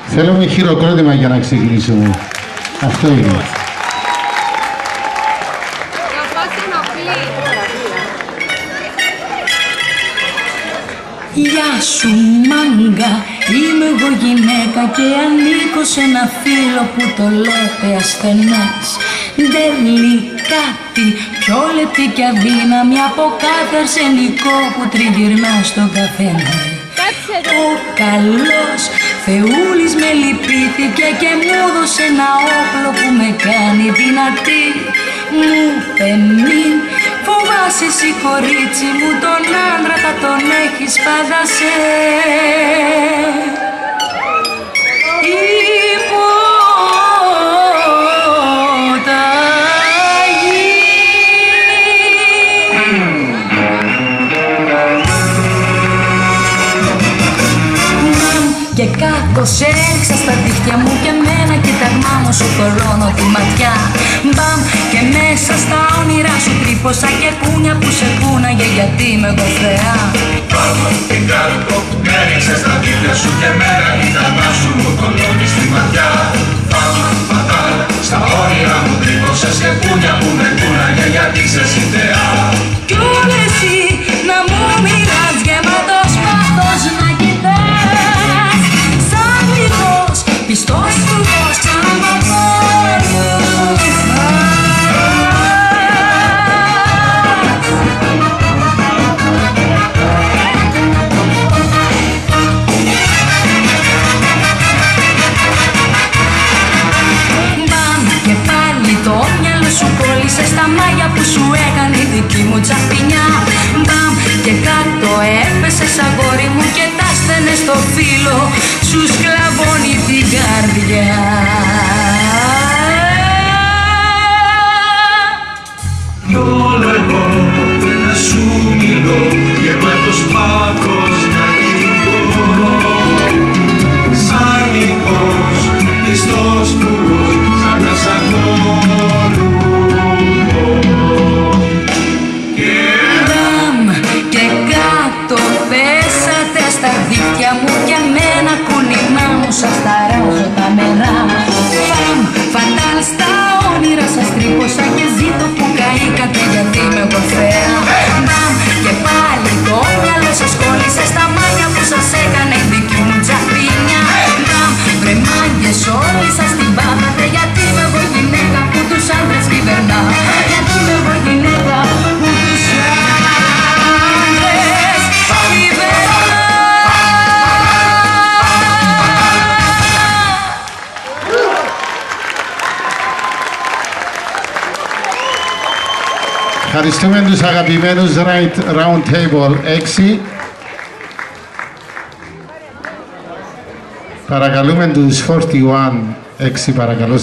Θέλουμε χειροκρότημα για να ξεκινήσουμε. Αυτό είναι. Γεια σου μάγκα, είμαι εγώ γυναίκα και ανήκω σε ένα φίλο που το λέτε ασθενές. Δεν λέει κάτι πιο λεπτή κι αδύναμη από κάθε αρσενικό που τριγυρνά στον καθένα. Ο καλός Θεούλης με λυπήθηκε και μου έδωσε ένα όπλο που με κάνει δυνατή. Μου είπε μην φοβάσαι εσύ κορίτσι μου, τον άντρα θα τον έχεις φαντασέ. Και κάτω σε έριξα στα δίχτυα μου και με ένα κοίταγμά μου σου κορώνω τη ματιά. Μπαμ και μέσα στα όνειρά σου τρύπωσα και κούνια που σε κούναγε γιατί είμαι εγώ θεά. Μπαμ και κάτω με έριξα στα δίχτυα σου και με ένα κοίταγμά σου μου κορώνεις τη ματιά. Μπαμ φατάλ στα όνειρά μου τρύπωσες και κούνια που με κούναγε γιατί είσαι θεά. Κι όλοι εσύ να μου μιλάς γεμάτος πάθος να κοιτάς σαν λιχός πιστός φουβός στα μάγια που σου έκανε η δική μου τσαπινιά. Μπαμ και κάτω έπεσες αγόρι μου και τα στενες στο φύλλο σου σκλαβώνει την καρδιά. Κι όλο εγώ να σου μιλώ γεμάτος πάθος να κοιτώ σαν λυκός πιστός πουρός σαν να σαγνώνω. Στα δίχτυα μου και με ένα κούνημά μου σας ταράζω τα μερά. Φαμ, φατάλ στα όνειρα σας τρύπωσα και ζήτω που καήκατε γιατί είμαι εγώ θεά. Μπαμ και πάλι το μυαλό σας κόλλησε στα μάτια που σας έκανε η δική μου τσαπίνια. Μπαμ βρε μάγκες όλοι σας την πάθατε γιατί είμαι εγώ γυναίκα που τους άντρες κυβερνά. Γιατί είμαι εγώ γυναίκα που τους άντρες κυβερνά. Ευχαριστούμε τους αγαπημένους Round Table 6. Παρακαλούμε τους 41 6 παρακαλώ.